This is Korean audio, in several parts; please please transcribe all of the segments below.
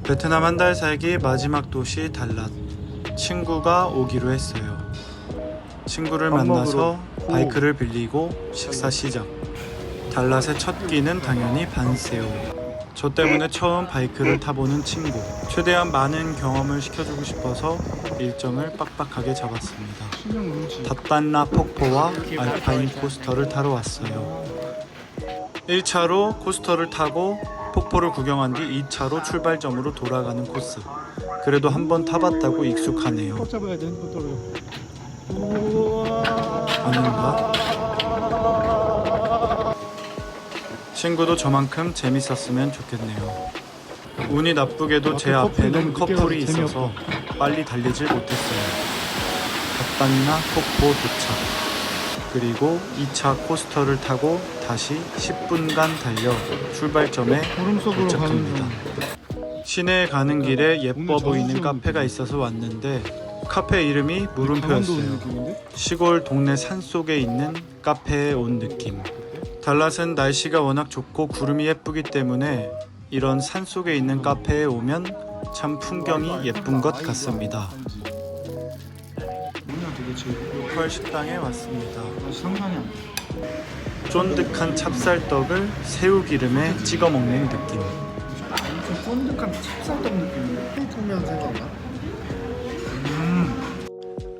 베트남 한 달 살기 마지막 도시 달랏. 친구가 오기로 했어요. 친구를 만나서 바이크를 빌리고 식사 시작. 달랏의 첫 끼는 당연히 반새우. 저 때문에 처음 바이크를 타보는 친구. 최대한 많은 경험을 시켜주고 싶어서 일정을 빡빡하게 잡았습니다. 닷단라 폭포와 알파인 코스터를 타러 왔어요. 1차로 코스터를 타고 폭포를 구경한 뒤 2차로 출발점으로 돌아가는 코스. 그래도 한번 타봤다고 익숙하네요. 꼭 잡아야 돼, 핸드폰으로. 아닌가? 친구도 저만큼 재밌었으면 좋겠네요. 운이 나쁘게도 제 앞에는 커플이 있어서 빨리 달리질 못했어요. 닷단나 폭포 도착. 그리고 2차 코스터를 타고 다시 10분간 달려 출발점에 도착합니다. 시내에 가는 길에 예뻐 보이는 카페가 있어서 왔는데 카페 이름이 물음표였어요. 시골 동네 산속에 있는 카페에 온 느낌. 달랏은 날씨가 워낙 좋고 구름이 예쁘기 때문에 이런 산속에 있는 카페에 오면 참 풍경이 예쁜 것 같습니다. 로컬 식당에 왔습니다. 상상이 안 돼. 쫀득한 찹쌀떡을 새우기름에 찍어 먹는 느낌. 좀 쫀득한 찹쌀떡 느낌인데? 청면 생각나?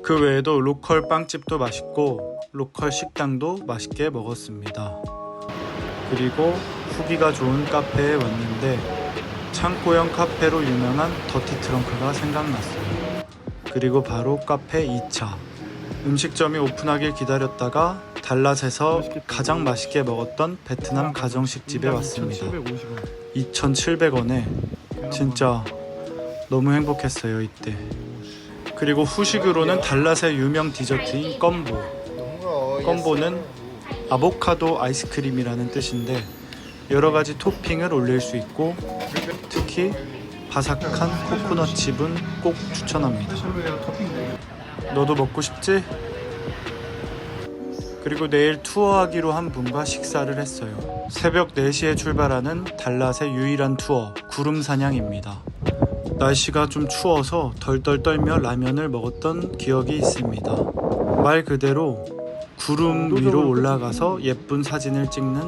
그 외에도 로컬 빵집도 맛있고 로컬 식당도 맛있게 먹었습니다. 그리고 후기가 좋은 카페에 왔는데 창고형 카페로 유명한 더티 트렁크가 생각났어요. 그리고 바로 카페 2차. 음식점이 오픈하길 기다렸다가 달랏에서 가장 맛있게 먹었던 베트남 가정식 집에 왔습니다. 2,700원에 진짜 너무 행복했어요 이때. 그리고 후식으로는 달랏의 유명 디저트인 껌보. 껌보는 아보카도 아이스크림이라는 뜻인데 여러가지 토핑을 올릴 수 있고 특히 바삭한 코코넛 칩은 꼭 추천합니다. 너도 먹고 싶지? 그리고 내일 투어하기로 한 분과 식사를 했어요. 새벽 4시에 출발하는 달랏의 유일한 투어 구름사냥입니다. 날씨가 좀 추워서 덜덜 떨며 라면을 먹었던 기억이 있습니다. 말 그대로 구름 위로 올라가서 예쁜 사진을 찍는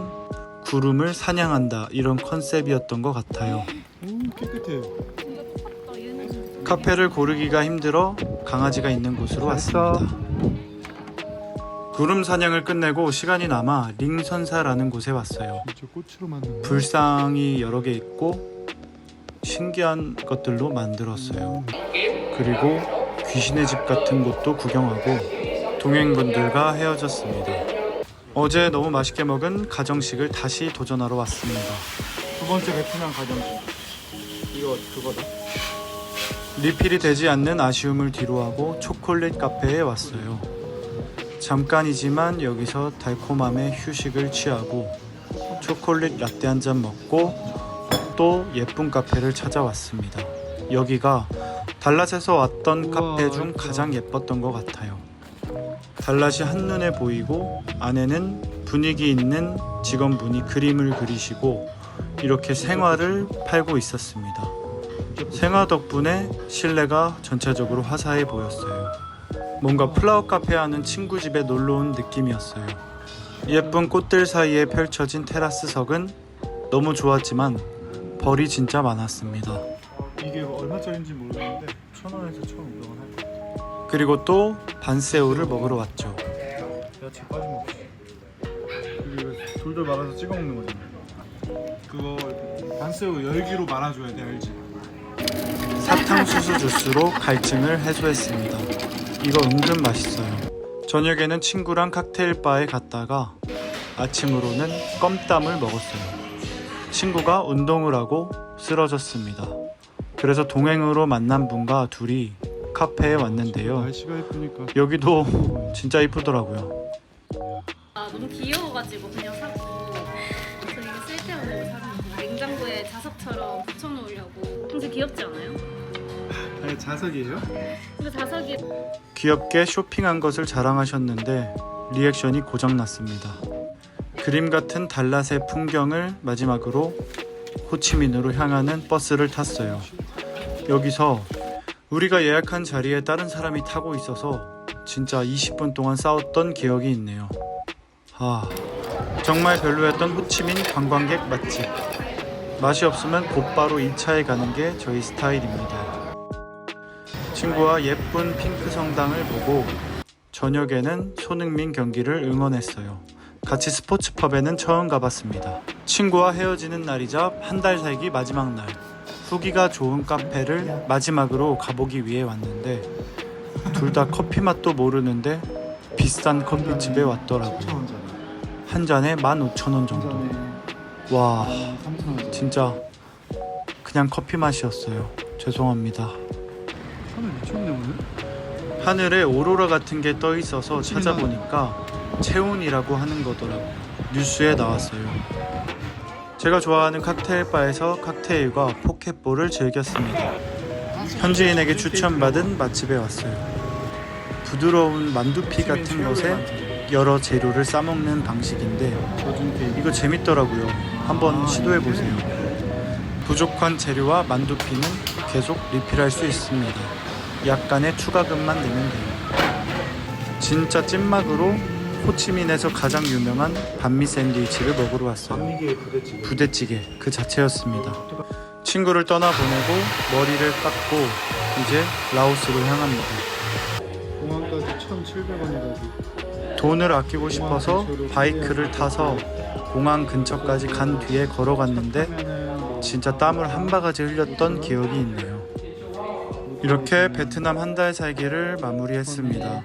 구름을 사냥한다 이런 컨셉이었던 것 같아요. 깨끗해. 카페를 고르기가 힘들어 강아지가 있는 곳으로 왔습니다. 구름 사냥을 끝내고 시간이 남아 링선사라는 곳에 왔어요. 꽃으로 만든 불상이 여러 개 있고 신기한 것들로 만들었어요. 그리고 귀신의 집 같은 곳도 구경하고 동행분들과 헤어졌습니다. 어제 너무 맛있게 먹은 가정식을 다시 도전하러 왔습니다. 두 번째 베트남 가정식. 이거 그거다. 리필이 되지 않는 아쉬움을 뒤로하고 초콜릿 카페에 왔어요. 잠깐이지만 여기서 달콤함의 휴식을 취하고 초콜릿 라떼 한 잔 먹고 또 예쁜 카페를 찾아왔습니다. 여기가 달랏에서 왔던 카페 중 가장 예뻤던 것 같아요. 달랏이 한눈에 보이고 안에는 분위기 있는 직원분이 그림을 그리시고 이렇게 생화를 팔고 있었습니다. 생화 덕분에 실내가 전체적으로 화사해 보였어요. 뭔가 플라워 카페 하는 친구 집에 놀러온 느낌이었어요. 예쁜 꽃들 사이에 펼쳐진 테라스석은 너무 좋았지만 벌이 진짜 많았습니다. 이게 얼마짜리인지 모르겠는데 1,000원에서 1,500원 할 거야. 그리고 또 반새우를 먹으러 왔죠. 야채 빠진 거 없어. 그리고 돌돌 말아서 찍어 먹는 거잖아. 그거 반새우 열기로 말아줘야 돼, 알지? 사탕수수 주스로 갈증을 해소했습니다. 이거 은근 맛있어요. 저녁에는 친구랑 칵테일 바에 갔다가 아침으로는 껌땀을 먹었어요. 친구가 운동을 하고 쓰러졌습니다. 그래서 동행으로 만난 분과 둘이 카페에 왔는데요. 날씨가 예쁘니까 여기도 진짜 이쁘더라고요. 아 너무 귀여워가지고 그냥 사고 그래서 이거 쓸데없는 거 사는 거 냉장고에 자석처럼 붙여놓으려고. 근데 귀엽지 않아요? 아니 자석이에요? 근데 자석이 귀엽게 쇼핑한 것을 자랑하셨는데 리액션이 고장났습니다. 그림 같은 달랏의 풍경을 마지막으로 호치민으로 향하는 버스를 탔어요. 여기서 우리가 예약한 자리에 다른 사람이 타고 있어서 진짜 20분 동안 싸웠던 기억이 있네요. 정말 별로였던 호치민 관광객 맛집. 맛이 없으면 곧바로 2차에 가는 게 저희 스타일입니다. 친구와 예쁜 핑크 성당을 보고 저녁에는 손흥민 경기를 응원했어요. 같이 스포츠펍에는 처음 가봤습니다. 친구와 헤어지는 날이자 한 달 살기 마지막 날, 후기가 좋은 카페를 마지막으로 가보기 위해 왔는데 둘 다 커피 맛도 모르는데 비싼 커피집에 왔더라고요. 한 잔에 15,000원 정도. 와, 진짜 그냥 커피 맛이었어요. 죄송합니다. 하늘 미쳤네 오늘. 하늘에 오로라 같은 게 떠 있어서 찾아보니까 체온이라고 하는 거더라고요. 뉴스에 나왔어요. 제가 좋아하는 칵테일 바에서 칵테일과 포켓볼을 즐겼습니다. 현지인에게 추천받은 맛집에 왔어요. 부드러운 만두피 같은 것에 여러 재료를 싸먹는 방식인데 이거 재밌더라고요. 한번 시도해보세요. 부족한 재료와 만두피는 계속 리필할 수 있습니다. 약간의 추가금만 내면 돼요. 진짜 찐막으로 호치민에서 가장 유명한 반미 샌드위치를 먹으러 왔어요. 반미계 부대찌개 그 자체였습니다. 친구를 떠나보내고 머리를 깎고 이제 라오스로 향합니다. 공항까지 1,700원이라고. 돈을 아끼고 싶어서 바이크를 타서 공항 근처까지 간 뒤에 걸어갔는데 진짜 땀을 한 바가지 흘렸던 기억이 있네요. 이렇게 베트남 한 달 살기를 마무리했습니다.